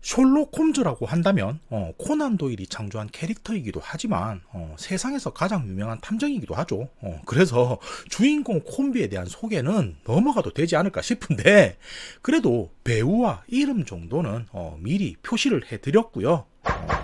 셜록 홈즈라고 한다면 코난 도일이 창조한 캐릭터이기도 하지만 세상에서 가장 유명한 탐정이기도 하죠. 그래서 주인공 콤비에 대한 소개는 넘어가도 되지 않을까 싶은데 그래도 배우와 이름 정도는 미리 표시를 해드렸고요.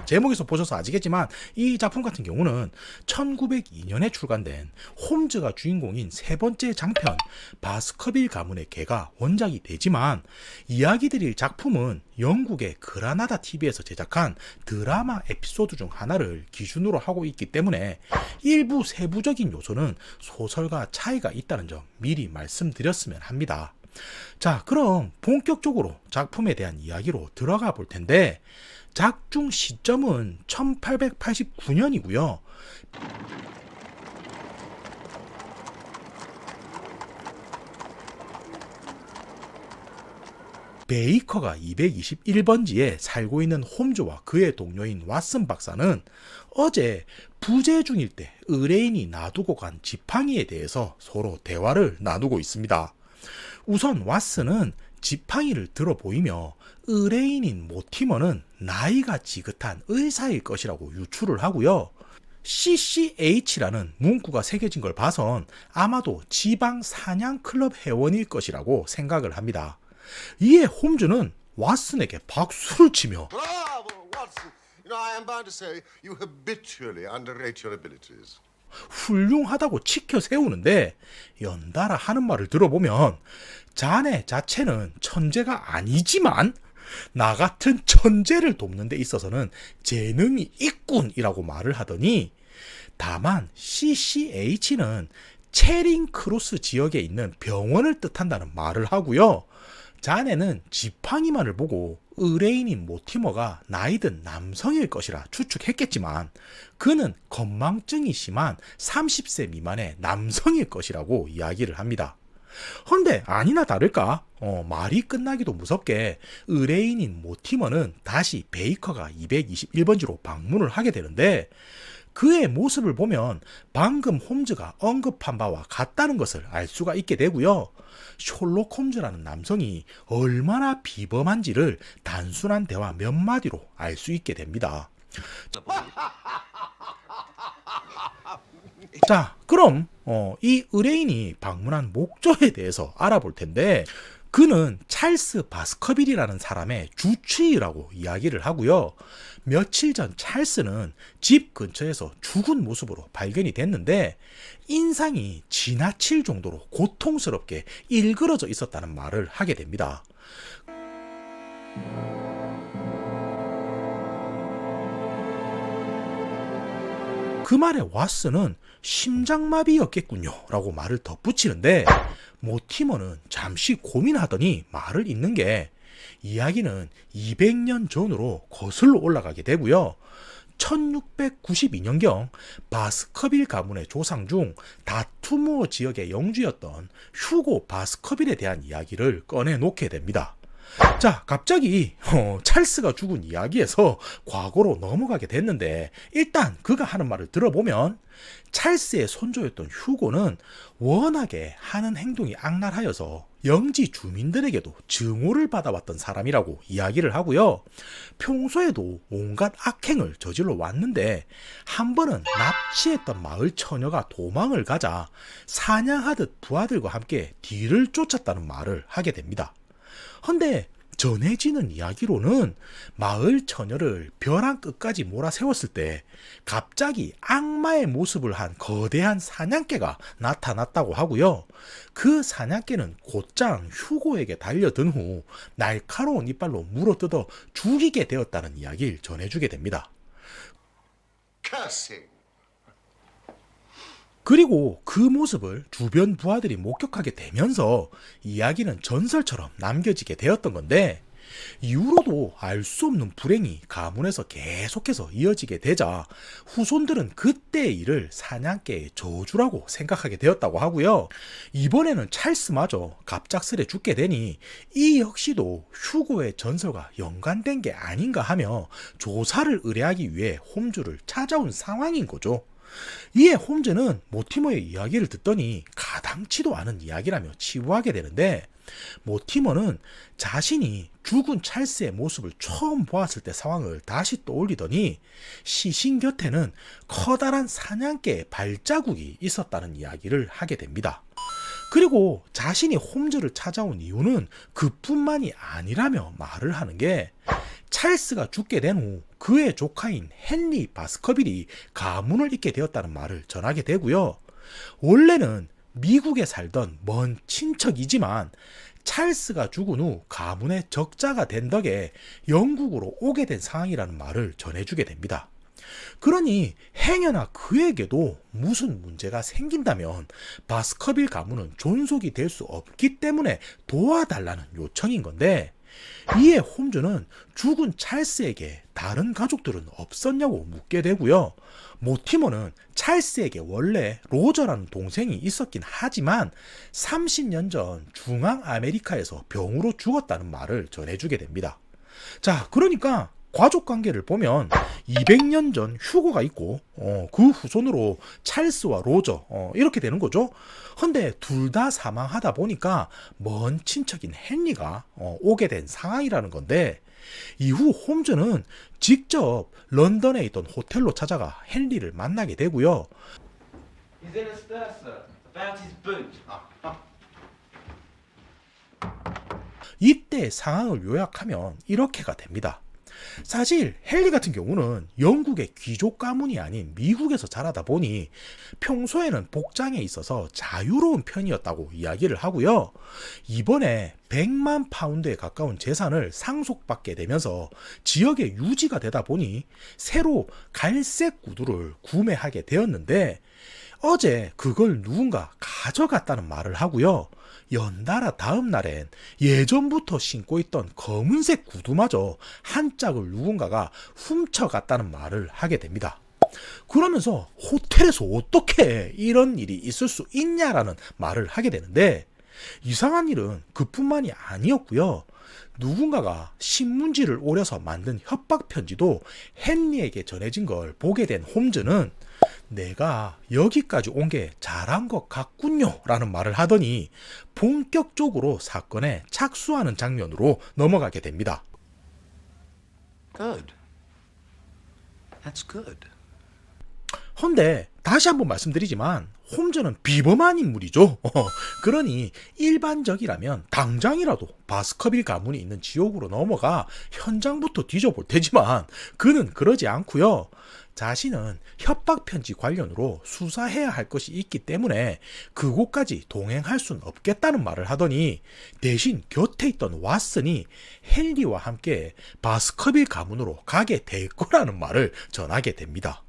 제목에서 보셔서 아시겠지만 이 작품 같은 경우는 1902년에 출간된 홈즈가 주인공인 세 번째 장편 바스커빌 가문의 개가 원작이 되지만 이야기 드릴 작품은 영국의 그라나다 TV에서 제작한 드라마 에피소드 중 하나를 기준으로 하고 있기 때문에 일부 세부적인 요소는 소설과 차이가 있다는 점 미리 말씀드렸으면 합니다. 자, 그럼 본격적으로 작품에 대한 이야기로 들어가 볼 텐데 작중 시점은 1889년이고요. 베이커가 221번지에 살고 있는 홈즈와 그의 동료인 왓슨 박사는 어제 부재 중일 때 의뢰인이 놔두고 간 지팡이에 대해서 서로 대화를 나누고 있습니다. 우선 왓슨은 지팡이를 들어 보이며 의뢰인인 모티머는 나이가 지긋한 의사일 것이라고 유추를 하고요. CCH라는 문구가 새겨진 걸 봐선 아마도 지방 사냥 클럽 회원일 것이라고 생각을 합니다. 이에 홈즈는 왓슨에게 박수를 치며 Bravo, Watson. I am bound to say you habitually underrate your abilities. 훌륭하다고 치켜 세우는데 연달아 하는 말을 들어보면 자네 자체는 천재가 아니지만 나 같은 천재를 돕는 데 있어서는 재능이 있군이라고 말을 하더니 다만 CCH는 체링 크로스 지역에 있는 병원을 뜻한다는 말을 하고요. 자네는 지팡이만을 보고 의뢰인인 모티머가 나이든 남성일 것이라 추측했겠지만 그는 건망증이 심한 30세 미만의 남성일 것이라고 이야기를 합니다. 헌데 아니나 다를까 말이 끝나기도 무섭게 의뢰인인 모티머는 다시 베이커가 221번지로 방문을 하게 되는데 그의 모습을 보면 방금 홈즈가 언급한 바와 같다는 것을 알 수가 있게 되고요. 셜록 홈즈라는 남성이 얼마나 비범한지를 단순한 대화 몇 마디로 알 수 있게 됩니다. 자, 그럼 이 의뢰인이 방문한 목적에 대해서 알아볼 텐데 그는 찰스 바스커빌이라는 사람의 주치의라고 이야기를 하고요. 며칠 전 찰스는 집 근처에서 죽은 모습으로 발견이 됐는데 인상이 지나칠 정도로 고통스럽게 일그러져 있었다는 말을 하게 됩니다. 그 말에 왓슨은 심장마비였겠군요 라고 말을 덧붙이는데 모티머는 잠시 고민하더니 말을 잇는 게 이야기는 200년 전으로 거슬러 올라가게 되고요. 1692년경 바스커빌 가문의 조상 중 다투무어 지역의 영주였던 휴고 바스커빌에 대한 이야기를 꺼내놓게 됩니다. 자, 갑자기 찰스가 죽은 이야기에서 과거로 넘어가게 됐는데 일단 그가 하는 말을 들어보면 찰스의 손조였던 휴고는 워낙에 하는 행동이 악랄하여서 영지 주민들에게도 증오를 받아왔던 사람이라고 이야기를 하고요. 평소에도 온갖 악행을 저질러 왔는데 한 번은 납치했던 마을 처녀가 도망을 가자 사냥하듯 부하들과 함께 뒤를 쫓았다는 말을 하게 됩니다. 헌데 전해지는 이야기로는 마을 처녀를 벼랑 끝까지 몰아세웠을 때 갑자기 악마의 모습을 한 거대한 사냥개가 나타났다고 하고요. 그 사냥개는 곧장 휴고에게 달려든 후 날카로운 이빨로 물어뜯어 죽이게 되었다는 이야기를 전해주게 됩니다. Cursing. 그리고 그 모습을 주변 부하들이 목격하게 되면서 이야기는 전설처럼 남겨지게 되었던 건데 이후로도 알 수 없는 불행이 가문에서 계속해서 이어지게 되자 후손들은 그때의 일을 사냥개의 저주라고 생각하게 되었다고 하고요. 이번에는 찰스마저 갑작스레 죽게 되니 이 역시도 휴고의 전설과 연관된 게 아닌가 하며 조사를 의뢰하기 위해 홈즈를 찾아온 상황인 거죠. 이에 홈즈는 모티머의 이야기를 듣더니 가당치도 않은 이야기라며 치부하게 되는데 모티머는 자신이 죽은 찰스의 모습을 처음 보았을 때 상황을 다시 떠올리더니 시신 곁에는 커다란 사냥개의 발자국이 있었다는 이야기를 하게 됩니다. 그리고 자신이 홈즈를 찾아온 이유는 그뿐만이 아니라며 말을 하는 게 찰스가 죽게 된 후 그의 조카인 헨리 바스커빌이 가문을 잇게 되었다는 말을 전하게 되고요. 원래는 미국에 살던 먼 친척이지만 찰스가 죽은 후 가문의 적자가 된 덕에 영국으로 오게 된 상황이라는 말을 전해주게 됩니다. 그러니 행여나 그에게도 무슨 문제가 생긴다면 바스커빌 가문은 존속이 될 수 없기 때문에 도와달라는 요청인 건데, 이에 홈즈는 죽은 찰스에게 다른 가족들은 없었냐고 묻게 되고요. 모티머는 찰스에게 원래 로저라는 동생이 있었긴 하지만 30년 전 중앙 아메리카에서 병으로 죽었다는 말을 전해주게 됩니다. 자, 그러니까 가족 관계를 보면 200년 전 휴고가 있고 그 후손으로 찰스와 로저 이렇게 되는 거죠. 근데 둘 다 사망하다 보니까 먼 친척인 헨리가 오게 된 상황이라는 건데, 이후 홈즈는 직접 런던에 있던 호텔로 찾아가 헨리를 만나게 되고요. He's in a stir, sir. About his boot. 이때 상황을 요약하면 이렇게가 됩니다. 사실 헨리 같은 경우는 영국의 귀족 가문이 아닌 미국에서 자라다 보니 평소에는 복장에 있어서 자유로운 편이었다고 이야기를 하고요. 이번에 100만 파운드에 가까운 재산을 상속받게 되면서 지역에 유지가 되다 보니 새로 갈색 구두를 구매하게 되었는데, 어제 그걸 누군가 가져갔다는 말을 하고요. 연달아 다음 날엔 예전부터 신고 있던 검은색 구두마저 한 짝을 누군가가 훔쳐갔다는 말을 하게 됩니다. 그러면서 호텔에서 어떻게 이런 일이 있을 수 있냐라는 말을 하게 되는데, 이상한 일은 그뿐만이 아니었고요. 누군가가 신문지를 오려서 만든 협박 편지도 헨리에게 전해진 걸 보게 된 홈즈는 내가 여기까지 온 게 잘한 것 같군요 라는 말을 하더니 본격적으로 사건에 착수하는 장면으로 넘어가게 됩니다. Good. That's good. 헌데 다시 한번 말씀드리지만 홈즈는 비범한 인물이죠. 그러니 일반적이라면 당장이라도 바스커빌 가문이 있는 지옥으로 넘어가 현장부터 뒤져볼 테지만 그는 그러지 않고요. 자신은 협박편지 관련으로 수사해야 할 것이 있기 때문에 그곳까지 동행할 수는 없겠다는 말을 하더니 대신 곁에 있던 왓슨이 헨리와 함께 바스커빌 가문으로 가게 될 거라는 말을 전하게 됩니다.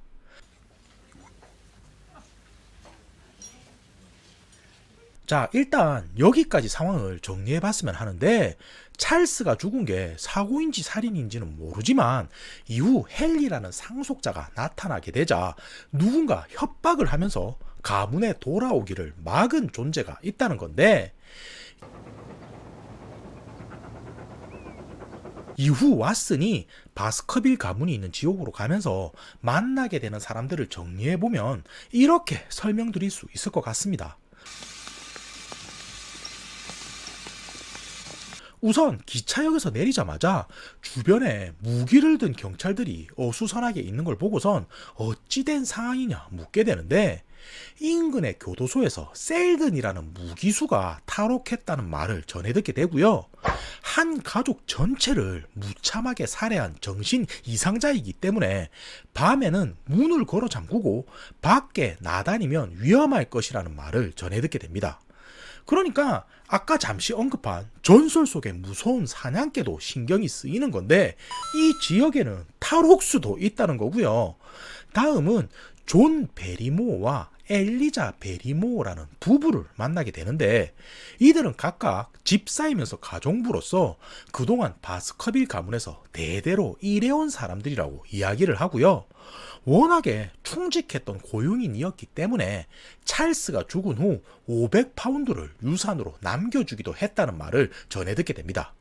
자, 일단 여기까지 상황을 정리해봤으면 하는데, 찰스가 죽은 게 사고인지 살인인지는 모르지만 이후 헨리라는 상속자가 나타나게 되자 누군가 협박을 하면서 가문에 돌아오기를 막은 존재가 있다는 건데, 이후 왓슨이 바스커빌 가문이 있는 지옥으로 가면서 만나게 되는 사람들을 정리해보면 이렇게 설명드릴 수 있을 것 같습니다. 우선 기차역에서 내리자마자 주변에 무기를 든 경찰들이 어수선하게 있는 걸 보고선 어찌된 상황이냐 묻게 되는데, 인근의 교도소에서 셀든이라는 무기수가 탈옥했다는 말을 전해 듣게 되고요. 한 가족 전체를 무참하게 살해한 정신 이상자이기 때문에 밤에는 문을 걸어 잠그고 밖에 나다니면 위험할 것이라는 말을 전해 듣게 됩니다. 그러니까 아까 잠시 언급한 전설 속의 무서운 사냥개도 신경이 쓰이는 건데, 이 지역에는 탈옥수도 있다는 거고요. 다음은 존 베리모어와 엘리자 베리모어라는 부부를 만나게 되는데, 이들은 각각 집사이면서 가정부로서 그동안 바스커빌 가문에서 대대로 일해온 사람들이라고 이야기를 하고요. 워낙에 충직했던 고용인이었기 때문에 찰스가 죽은 후 500파운드를 유산으로 남겨주기도 했다는 말을 전해 듣게 됩니다.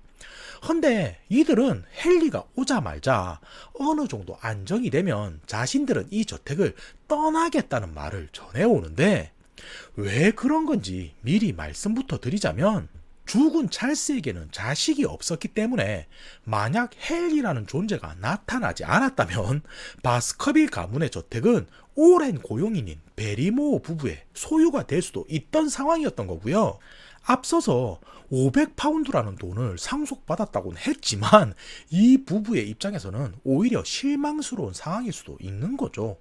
헌데 이들은 헨리가 오자마자 어느 정도 안정이 되면 자신들은 이 저택을 떠나겠다는 말을 전해오는데, 왜 그런 건지 미리 말씀부터 드리자면, 죽은 찰스에게는 자식이 없었기 때문에 만약 헨리라는 존재가 나타나지 않았다면 바스커빌 가문의 저택은 오랜 고용인인 베리모어 부부의 소유가 될 수도 있던 상황이었던 거고요. 앞서서 500파운드라는 돈을 상속받았다고는 했지만 이 부부의 입장에서는 오히려 실망스러운 상황일 수도 있는 거죠.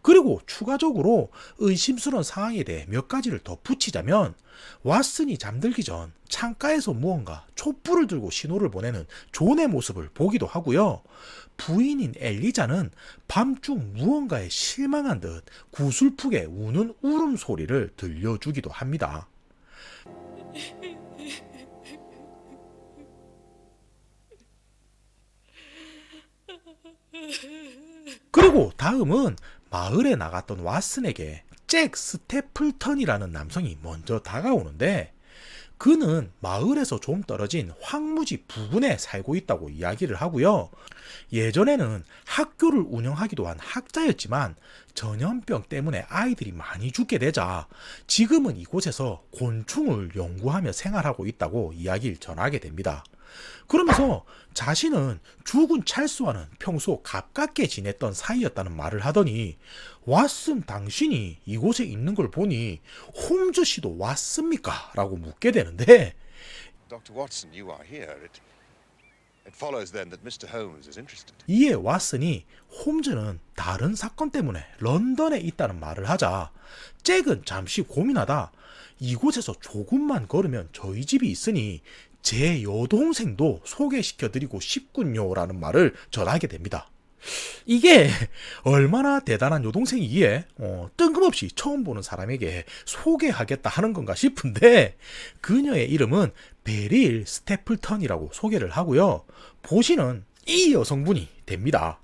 그리고 추가적으로 의심스러운 상황에 대해 몇 가지를 덧붙이자면 왓슨이 잠들기 전 창가에서 무언가 촛불을 들고 신호를 보내는 존의 모습을 보기도 하고요. 부인인 엘리자는 밤중 무언가에 실망한 듯 구슬프게 우는 울음소리를 들려주기도 합니다. 그리고 다음은 마을에 나갔던 왓슨에게 잭 스태플턴이라는 남성이 먼저 다가오는데 그는 마을에서 좀 떨어진 황무지 부근에 살고 있다고 이야기를 하고요. 예전에는 학교를 운영하기도 한 학자였지만 전염병 때문에 아이들이 많이 죽게 되자 지금은 이곳에서 곤충을 연구하며 생활하고 있다고 이야기를 전하게 됩니다. 그러면서 자신은 죽은 찰스와는 평소 가깝게 지냈던 사이였다는 말을 하더니 왓슨 당신이 이곳에 있는 걸 보니 홈즈 씨도 왔습니까? 라고 묻게 되는데 Dr. Watson, you are here. It follows then that Mr. Holmes is interested. 이에 왓슨이 홈즈는 다른 사건 때문에 런던에 있다는 말을 하자 잭은 잠시 고민하다 이곳에서 조금만 걸으면 저희 집이 있으니 제 여동생도 소개시켜드리고 싶군요 라는 말을 전하게 됩니다. 이게 얼마나 대단한 여동생이기에 뜬금없이 처음 보는 사람에게 소개하겠다 하는 건가 싶은데 그녀의 이름은 베릴 스태플턴이라고 소개를 하고요. 보시는 이 여성분이 됩니다.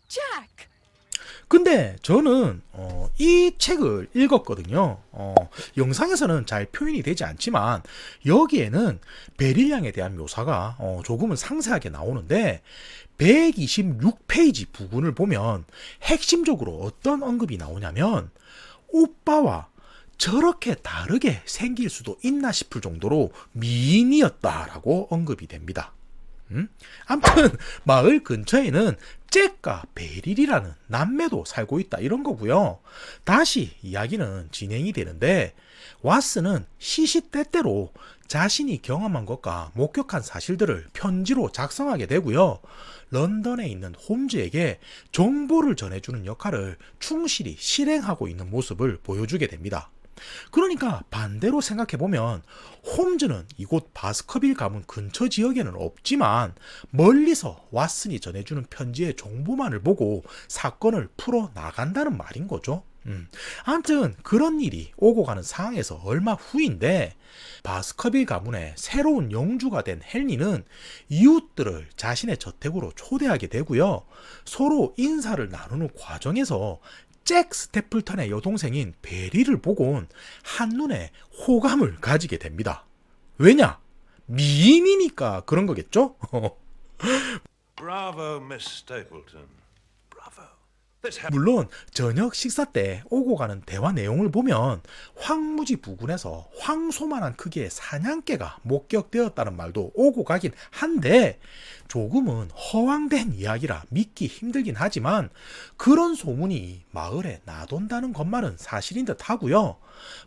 Jack! 근데 저는 이 책을 읽었거든요. 영상에서는 잘 표현이 되지 않지만 여기에는 베릴 양에 대한 묘사가 조금은 상세하게 나오는데 126페이지 부분을 보면 핵심적으로 어떤 언급이 나오냐면 오빠와 저렇게 다르게 생길 수도 있나 싶을 정도로 미인이었다라고 언급이 됩니다. 아무튼 마을 근처에는 잭과 베릴이라는 남매도 살고 있다 이런 거고요. 다시 이야기는 진행이 되는데 왓슨은 시시때때로 자신이 경험한 것과 목격한 사실들을 편지로 작성하게 되고요. 런던에 있는 홈즈에게 정보를 전해주는 역할을 충실히 실행하고 있는 모습을 보여주게 됩니다. 그러니까 반대로 생각해보면 홈즈는 이곳 바스커빌 가문 근처 지역에는 없지만 멀리서 왓슨이 전해주는 편지의 정보만을 보고 사건을 풀어나간다는 말인 거죠. 아무튼 그런 일이 오고 가는 상황에서 얼마 후인데 바스커빌 가문의 새로운 영주가 된 헨리는 이웃들을 자신의 저택으로 초대하게 되고요. 서로 인사를 나누는 과정에서 잭 스태플턴의 여동생인 베리를 보곤 한눈에 호감을 가지게 됩니다. 왜냐? 미인이니까 그런 거겠죠? Bravo, Miss Stapleton. Bravo. This happened. 물론 저녁 식사 때 오고 가는 대화 내용을 보면 황무지 부근에서 황소만한 크기의 사냥개가 목격되었다는 말도 오고 가긴 한데 조금은 허황된 이야기라 믿기 힘들긴 하지만 그런 소문이 마을에 나돈다는 것만은 사실인 듯 하고요.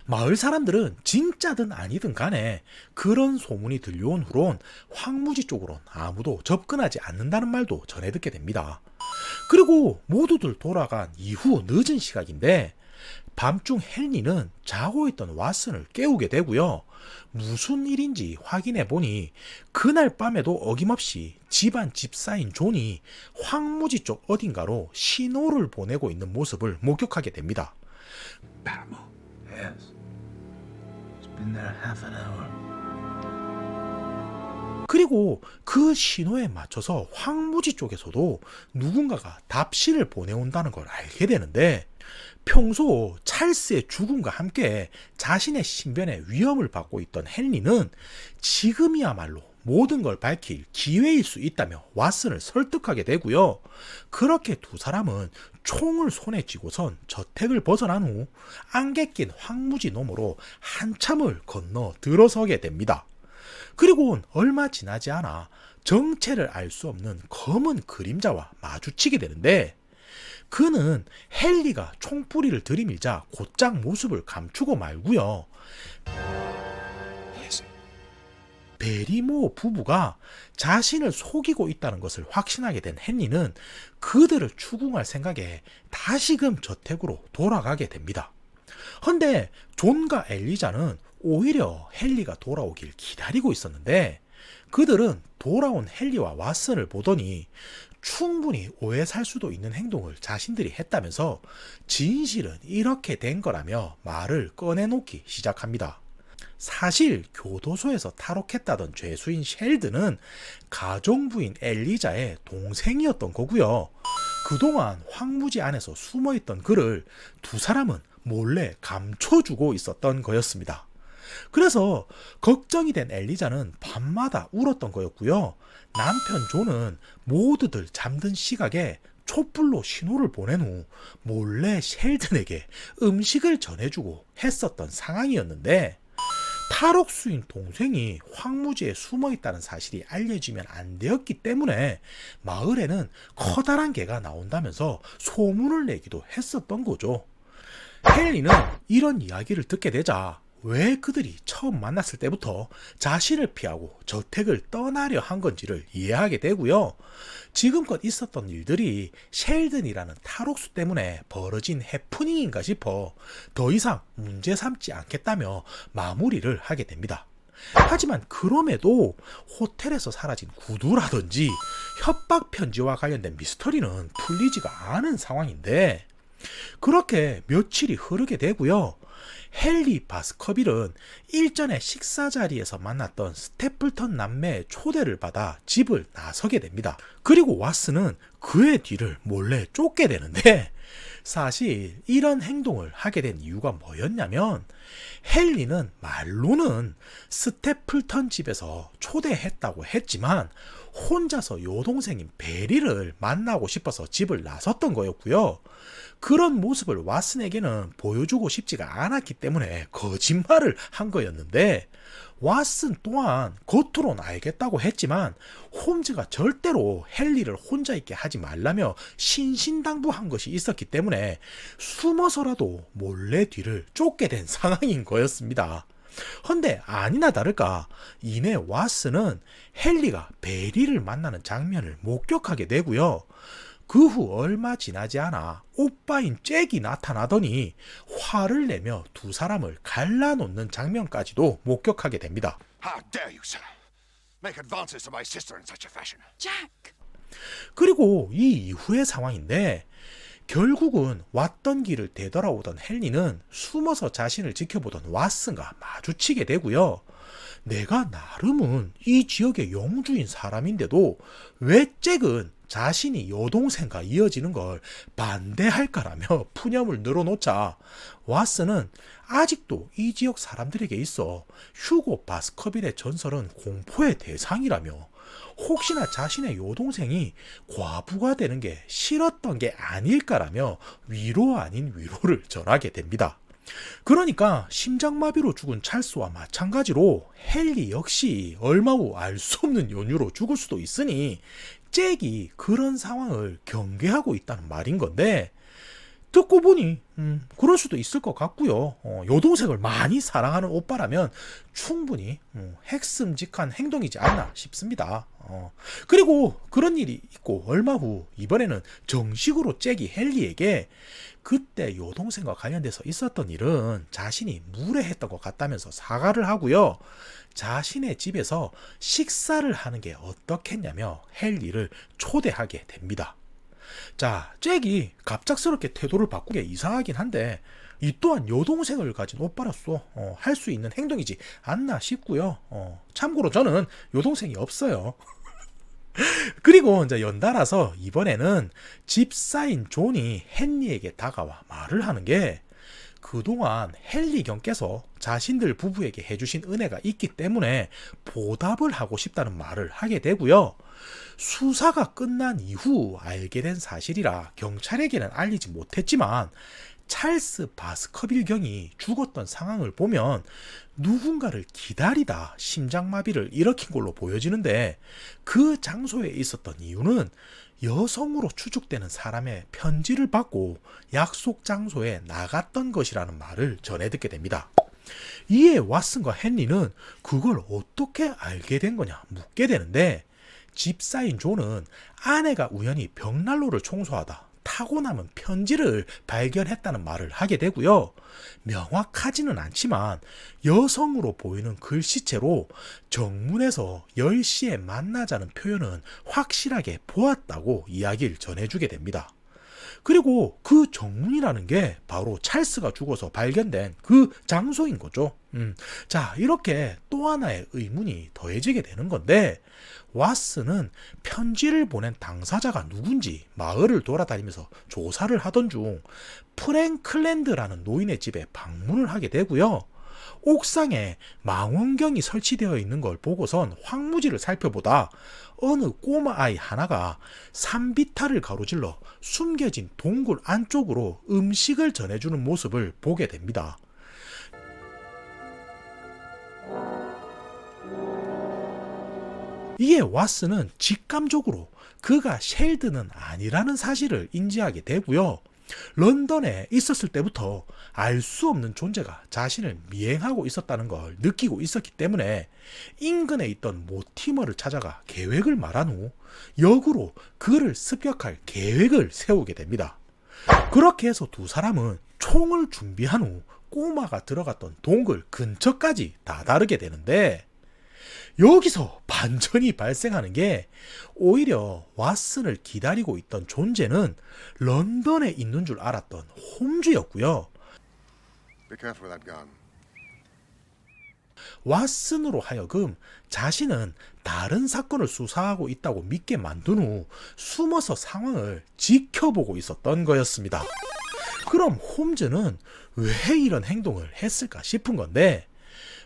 마을 사람들은 진짜든 아니든 간에 그런 소문이 들려온 후론 황무지 쪽으론 아무도 접근하지 않는다는 말도 전해 듣게 됩니다. 그리고 모두들 돌아간 이후 늦은 시각인데 밤중 헨리는 자고 있던 왓슨을 깨우게 되고요. 무슨 일인지 확인해 보니 그날 밤에도 어김없이 집안 집사인 존이 황무지 쪽 어딘가로 신호를 보내고 있는 모습을 목격하게 됩니다. Paramore. Yes. It's been there half an hour. 그리고 그 신호에 맞춰서 황무지 쪽에서도 누군가가 답신을 보내온다는 걸 알게 되는데 평소 찰스의 죽음과 함께 자신의 신변에 위험을 받고 있던 헨리는 지금이야말로 모든 걸 밝힐 기회일 수 있다며 왓슨을 설득하게 되고요. 그렇게 두 사람은 총을 손에 쥐고선 저택을 벗어난 후 안개 낀 황무지 너머로 한참을 건너 들어서게 됩니다. 그리고 얼마 지나지 않아 정체를 알 수 없는 검은 그림자와 마주치게 되는데, 그는 헨리가 총뿌리를 들이밀자 곧장 모습을 감추고 말고요. 베리모 부부가 자신을 속이고 있다는 것을 확신하게 된 헨리는 그들을 추궁할 생각에 다시금 저택으로 돌아가게 됩니다. 헌데 존과 엘리자는 오히려 헨리가 돌아오길 기다리고 있었는데, 그들은 돌아온 헨리와 왓슨을 보더니 충분히 오해 살 수도 있는 행동을 자신들이 했다면서 진실은 이렇게 된 거라며 말을 꺼내놓기 시작합니다. 사실 교도소에서 탈옥했다던 죄수인 셸드는 가정부인 엘리자의 동생이었던 거고요. 그동안 황무지 안에서 숨어있던 그를 두 사람은 몰래 감춰주고 있었던 거였습니다. 그래서 걱정이 된 엘리자는 밤마다 울었던 거였고요. 남편 존은 모두들 잠든 시각에 촛불로 신호를 보낸 후 몰래 셸든에게 음식을 전해주고 했었던 상황이었는데, 탈옥수인 동생이 황무지에 숨어있다는 사실이 알려지면 안 되었기 때문에 마을에는 커다란 개가 나온다면서 소문을 내기도 했었던 거죠. 헨리는 이런 이야기를 듣게 되자 왜 그들이 처음 만났을 때부터 자신을 피하고 저택을 떠나려 한 건지를 이해하게 되고요. 지금껏 있었던 일들이 셸든이라는 탈옥수 때문에 벌어진 해프닝인가 싶어 더 이상 문제 삼지 않겠다며 마무리를 하게 됩니다. 하지만 그럼에도 호텔에서 사라진 구두라든지 협박 편지와 관련된 미스터리는 풀리지가 않은 상황인데, 그렇게 며칠이 흐르게 되고요. 헨리 바스커빌은 일전에 식사 자리에서 만났던 스태플턴 남매의 초대를 받아 집을 나서게 됩니다. 그리고 왓슨은 그의 뒤를 몰래 쫓게 되는데, 사실 이런 행동을 하게 된 이유가 뭐였냐면, 헨리는 말로는 스태플턴 집에서 초대했다고 했지만 혼자서 여동생인 베리를 만나고 싶어서 집을 나섰던 거였고요. 그런 모습을 왓슨에게는 보여주고 싶지가 않았기 때문에 거짓말을 한 거였는데, 왓슨 또한 겉으로는 알겠다고 했지만 홈즈가 절대로 헨리를 혼자 있게 하지 말라며 신신당부한 것이 있었기 때문에 숨어서라도 몰래 뒤를 쫓게 된 상황인 거였습니다. 헌데 아니나 다를까 이내 왓슨은 헨리가 베리를 만나는 장면을 목격하게 되고요. 그 후 얼마 지나지 않아 오빠인 잭이 나타나더니 화를 내며 두 사람을 갈라놓는 장면까지도 목격하게 됩니다. How dare you, sir? Make advances to my sister in such a fashion. Jack! 그리고 이 이후의 상황인데, 결국은 왔던 길을 되돌아오던 헨리는 숨어서 자신을 지켜보던 왓슨과 마주치게 되고요. 내가 나름은 이 지역의 영주인 사람인데도 왜 잭은 자신이 여동생과 이어지는 걸 반대할까라며 푸념을 늘어놓자, 왓슨은 아직도 이 지역 사람들에게 있어 휴고 바스커빌의 전설은 공포의 대상이라며 혹시나 자신의 여동생이 과부가 되는 게 싫었던 게 아닐까라며 위로 아닌 위로를 전하게 됩니다. 그러니까 심장마비로 죽은 찰스와 마찬가지로 헨리 역시 얼마 후 알 수 없는 연유로 죽을 수도 있으니 잭이 그런 상황을 경계하고 있다는 말인 건데, 듣고 보니 그럴 수도 있을 것 같고요. 여동생을 많이 사랑하는 오빠라면 충분히 핵슴직한 행동이지 않나 싶습니다. 그리고 그런 일이 있고 얼마 후 이번에는 정식으로 잭이 헨리에게 그때 여동생과 관련돼서 있었던 일은 자신이 무례했던 것 같다면서 사과를 하고요. 자신의 집에서 식사를 하는 게 어떻겠냐며 헨리를 초대하게 됩니다. 자, 잭이 갑작스럽게 태도를 바꾸게 이상하긴 한데 이 또한 여동생을 가진 오빠로서 할 수 있는 행동이지 않나 싶고요. 참고로 저는 여동생이 없어요. 그리고 이제 연달아서 이번에는 집사인 존이 헨리에게 다가와 말을 하는 게, 그동안 헨리 경께서 자신들 부부에게 해주신 은혜가 있기 때문에 보답을 하고 싶다는 말을 하게 되고요. 수사가 끝난 이후 알게 된 사실이라 경찰에게는 알리지 못했지만 찰스 바스커빌 경이 죽었던 상황을 보면 누군가를 기다리다 심장마비를 일으킨 걸로 보여지는데 그 장소에 있었던 이유는 여성으로 추측되는 사람의 편지를 받고 약속 장소에 나갔던 것이라는 말을 전해 듣게 됩니다. 이에 왓슨과 헨리는 그걸 어떻게 알게 된 거냐 묻게 되는데 집사인 존은 아내가 우연히 벽난로를 청소하다 타고 남은 편지를 발견했다는 말을 하게 되고요. 명확하지는 않지만 여성으로 보이는 글씨체로 정문에서 10시에 만나자는 표현은 확실하게 보았다고 이야기를 전해주게 됩니다. 그리고 그 정문이라는 게 바로 찰스가 죽어서 발견된 그 장소인 거죠. 자, 이렇게 또 하나의 의문이 더해지게 되는 건데 왓슨은 편지를 보낸 당사자가 누군지 마을을 돌아다니면서 조사를 하던 중 프랭클랜드라는 노인의 집에 방문을 하게 되고요. 옥상에 망원경이 설치되어 있는 걸 보고선 황무지를 살펴보다 어느 꼬마 아이 하나가 산비탈을 가로질러 숨겨진 동굴 안쪽으로 음식을 전해주는 모습을 보게 됩니다. 이에 왓슨은 직감적으로 그가 셸드는 아니라는 사실을 인지하게 되고요. 런던에 있었을 때부터 알 수 없는 존재가 자신을 미행하고 있었다는 걸 느끼고 있었기 때문에 인근에 있던 모티머를 찾아가 계획을 말한 후 역으로 그를 습격할 계획을 세우게 됩니다. 그렇게 해서 두 사람은 총을 준비한 후 꼬마가 들어갔던 동굴 근처까지 다다르게 되는데 여기서 반전이 발생하는 게 오히려 왓슨을 기다리고 있던 존재는 런던에 있는 줄 알았던 홈즈였고요. Be careful with that gun. 왓슨으로 하여금 자신은 다른 사건을 수사하고 있다고 믿게 만든 후 숨어서 상황을 지켜보고 있었던 거였습니다. 그럼 홈즈는 왜 이런 행동을 했을까 싶은 건데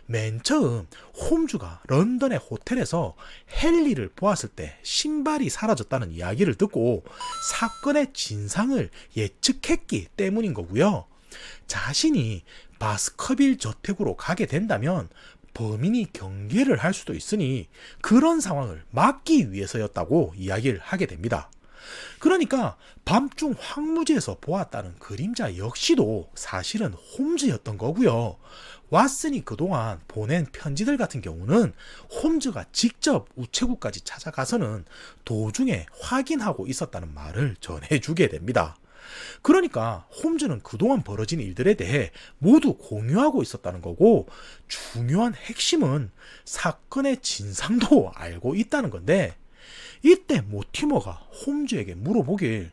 맨 처음 홈즈가 런던의 호텔에서 헨리를 보았을 때 신발이 사라졌다는 이야기를 듣고 사건의 진상을 예측했기 때문인 거고요. 자신이 바스커빌 저택으로 가게 된다면 범인이 경계를 할 수도 있으니 그런 상황을 막기 위해서였다고 이야기를 하게 됩니다. 그러니까 밤중 황무지에서 보았다는 그림자 역시도 사실은 홈즈였던 거고요. 왓슨이 그동안 보낸 편지들 같은 경우는 홈즈가 직접 우체국까지 찾아가서는 도중에 확인하고 있었다는 말을 전해주게 됩니다. 그러니까 홈즈는 그동안 벌어진 일들에 대해 모두 공유하고 있었다는 거고 중요한 핵심은 사건의 진상도 알고 있다는 건데 이때 모티머가 홈즈에게 물어보길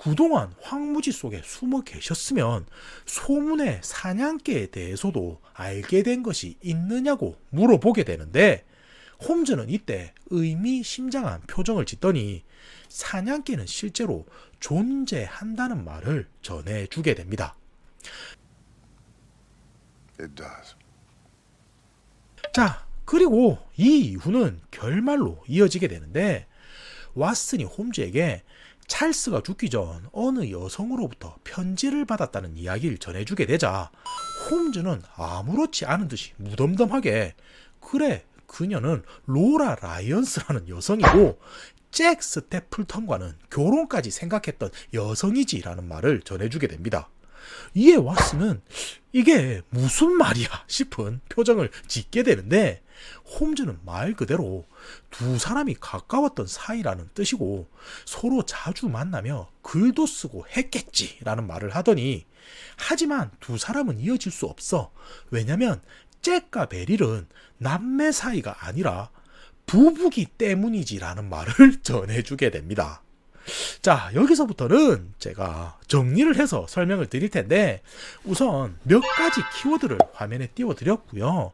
그동안 황무지 속에 숨어 계셨으면 소문의 사냥개에 대해서도 알게 된 것이 있느냐고 물어보게 되는데 홈즈는 이때 의미심장한 표정을 짓더니 사냥개는 실제로 존재한다는 말을 전해주게 됩니다. It does. 자, 그리고 이 이후는 결말로 이어지게 되는데 왓슨이 홈즈에게 찰스가 죽기 전 어느 여성으로부터 편지를 받았다는 이야기를 전해주게 되자 홈즈는 아무렇지 않은 듯이 무덤덤하게 그래, 그녀는 로라 라이언스라는 여성이고 잭 스태플턴과는 결혼까지 생각했던 여성이지라는 말을 전해주게 됩니다. 이에 왓슨은 이게 무슨 말이야 싶은 표정을 짓게 되는데 홈즈는 말 그대로 두 사람이 가까웠던 사이라는 뜻이고 서로 자주 만나며 글도 쓰고 했겠지라는 말을 하더니 하지만 두 사람은 이어질 수 없어. 왜냐면 잭과 베릴은 남매 사이가 아니라 부부기 때문이지라는 말을 전해주게 됩니다. 자, 여기서부터는 제가 정리를 해서 설명을 드릴 텐데 우선 몇 가지 키워드를 화면에 띄워드렸고요.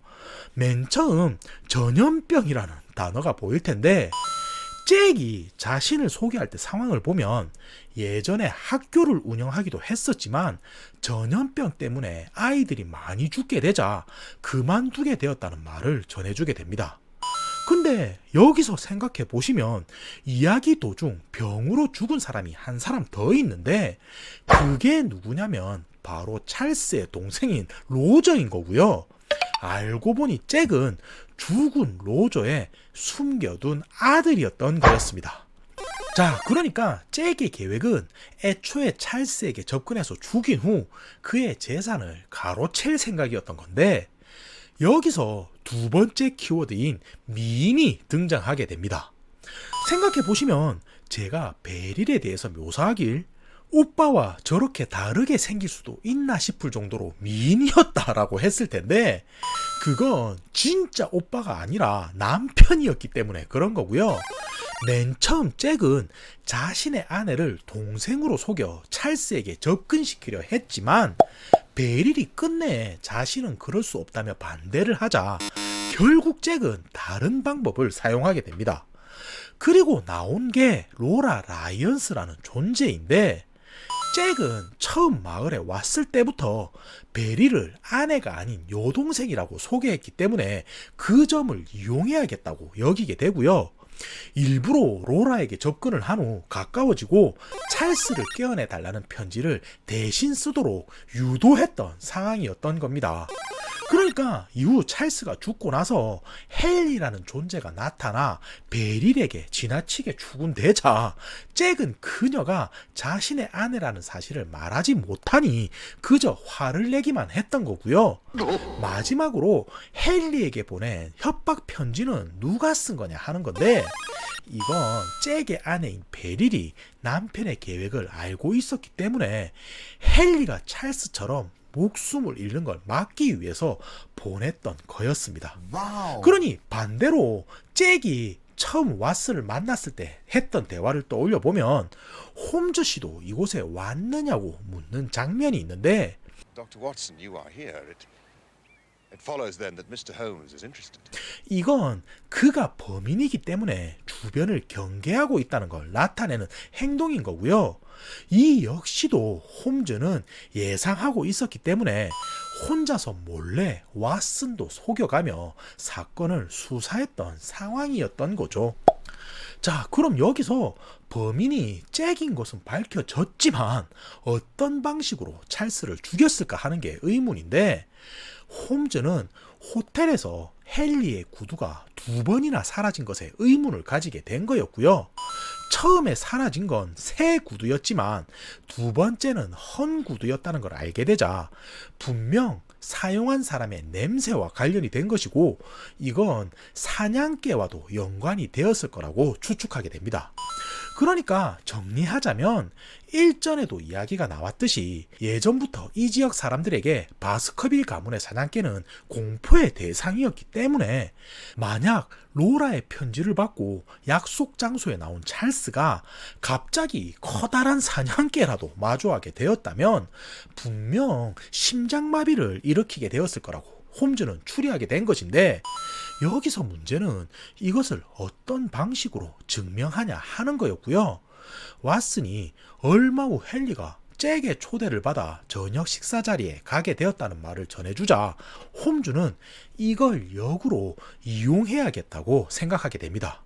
맨 처음 전염병이라는 단어가 보일 텐데 잭이 자신을 소개할 때 상황을 보면 예전에 학교를 운영하기도 했었지만 전염병 때문에 아이들이 많이 죽게 되자 그만두게 되었다는 말을 전해주게 됩니다. 근데 여기서 생각해 보시면 이야기 도중 병으로 죽은 사람이 한 사람 더 있는데 그게 누구냐면 바로 찰스의 동생인 로저인 거고요. 알고 보니 잭은 죽은 로저의 숨겨둔 아들이었던 거였습니다. 자, 그러니까 잭의 계획은 애초에 찰스에게 접근해서 죽인 후 그의 재산을 가로챌 생각이었던 건데 여기서 두 번째 키워드인 미인이 등장하게 됩니다. 생각해보시면 제가 베릴에 대해서 묘사하길 오빠와 저렇게 다르게 생길 수도 있나 싶을 정도로 미인이었다라고 했을 텐데 그건 진짜 오빠가 아니라 남편이었기 때문에 그런 거고요. 맨 처음 잭은 자신의 아내를 동생으로 속여 찰스에게 접근시키려 했지만 베릴이 끝내 자신은 그럴 수 없다며 반대를 하자 결국 잭은 다른 방법을 사용하게 됩니다. 그리고 나온 게 로라 라이언스라는 존재인데 잭은 처음 마을에 왔을 때부터 베리를 아내가 아닌 여동생이라고 소개했기 때문에 그 점을 이용해야겠다고 여기게 되고요. 일부러 로라에게 접근을 한 후 가까워지고 찰스를 깨어내 달라는 편지를 대신 쓰도록 유도했던 상황이었던 겁니다. 그러니까 이후 찰스가 죽고 나서 헨리라는 존재가 나타나 베릴에게 지나치게 추궁대자 잭은 그녀가 자신의 아내라는 사실을 말하지 못하니 그저 화를 내기만 했던 거고요. 마지막으로 헨리에게 보낸 협박 편지는 누가 쓴 거냐 하는 건데 이건 잭의 아내인 베릴이 남편의 계획을 알고 있었기 때문에 헨리가 찰스처럼 목숨을 잃는 걸 막기 위해서 보냈던 거였습니다. 그러니 반대로 잭이 처음 왓슨을 만났을 때 했던 대화를 떠올려 보면 홈즈 씨도 이곳에 왔느냐고 묻는 장면이 있는데 Dr. Watson, you are here. It follows then that Mr. Holmes is interested. 이건 그가 범인이기 때문에 주변을 경계하고 있다는 걸 나타내는 행동인 거고요. 이 역시도 홈즈는 예상하고 있었기 때문에 혼자서 몰래 왓슨도 속여가며 사건을 수사했던 상황이었던 거죠. 자, 그럼 여기서 범인이 잭인 것은 밝혀졌지만 어떤 방식으로 찰스를 죽였을까 하는 게 의문인데 홈즈는 호텔에서 헨리의 구두가 2번이나 사라진 것에 의문을 가지게 된 거였고요. 처음에 사라진 건 새 구두였지만 두 번째는 헌 구두였다는 걸 알게 되자 분명 사용한 사람의 냄새와 관련이 된 것이고 이건 사냥개와도 연관이 되었을 거라고 추측하게 됩니다. 그러니까 정리하자면 일전에도 이야기가 나왔듯이 예전부터 이 지역 사람들에게 바스커빌 가문의 사냥개는 공포의 대상이었기 때문에 만약 로라의 편지를 받고 약속 장소에 나온 찰스가 갑자기 커다란 사냥개라도 마주하게 되었다면 분명 심장마비를 일으키게 되었을 거라고 홈즈는 추리하게 된 것인데 여기서 문제는 이것을 어떤 방식으로 증명하냐 하는 거였고요. 왓슨이 얼마 후 헨리가 잭의 초대를 받아 저녁 식사 자리에 가게 되었다는 말을 전해주자 홈즈는 이걸 역으로 이용해야겠다고 생각하게 됩니다.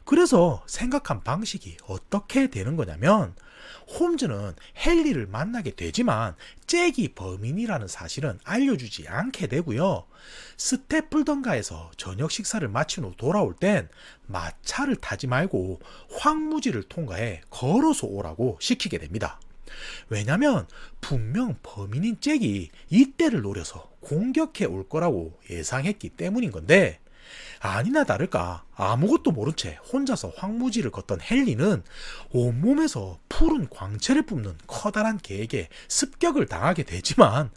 그래서 생각한 방식이 어떻게 되는 거냐면 홈즈는 헨리를 만나게 되지만 잭이 범인이라는 사실은 알려주지 않게 되고요. 스태플던가에서 저녁 식사를 마친 후 돌아올 땐 마차를 타지 말고 황무지를 통과해 걸어서 오라고 시키게 됩니다. 왜냐면 분명 범인인 잭이 이때를 노려서 공격해 올 거라고 예상했기 때문인 건데 아니나 다를까 아무것도 모른 채 혼자서 황무지를 걷던 헨리는 온몸에서 푸른 광채를 뿜는 커다란 개에게 습격을 당하게 되지만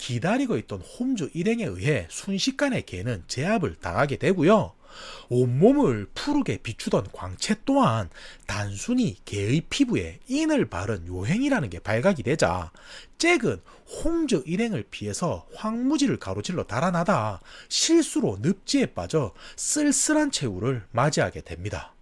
기다리고 있던 홈즈 일행에 의해 순식간에 개는 제압을 당하게 되고요. 온몸을 푸르게 비추던 광채 또한 단순히 개의 피부에 인을 바른 요행이라는 게 발각이 되자 잭은 홈즈 일행을 피해서 황무지를 가로질러 달아나다 실수로 늪지에 빠져 쓸쓸한 최후를 맞이하게 됩니다.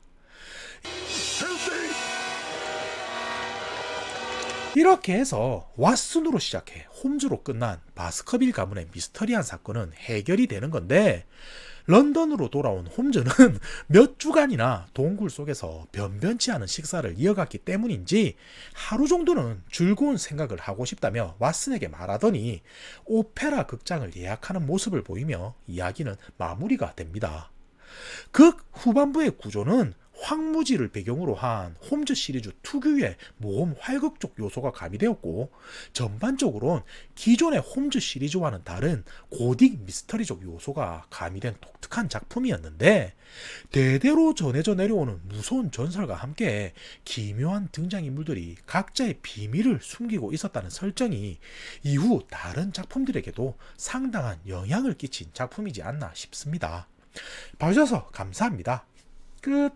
이렇게 해서 왓슨으로 시작해 홈즈로 끝난 바스커빌 가문의 미스터리한 사건은 해결이 되는 건데, 런던으로 돌아온 홈즈는 몇 주간이나 동굴 속에서 변변치 않은 식사를 이어갔기 때문인지 하루 정도는 즐거운 생각을 하고 싶다며 왓슨에게 말하더니 오페라 극장을 예약하는 모습을 보이며 이야기는 마무리가 됩니다. 극 후반부의 구조는 황무지를 배경으로 한 홈즈 시리즈 특유의 모험 활극적 요소가 가미되었고, 전반적으로는 기존의 홈즈 시리즈와는 다른 고딕 미스터리적 요소가 가미된 독특한 작품이었는데, 대대로 전해져 내려오는 무서운 전설과 함께 기묘한 등장인물들이 각자의 비밀을 숨기고 있었다는 설정이 이후 다른 작품들에게도 상당한 영향을 끼친 작품이지 않나 싶습니다. 봐주셔서 감사합니다. 끝.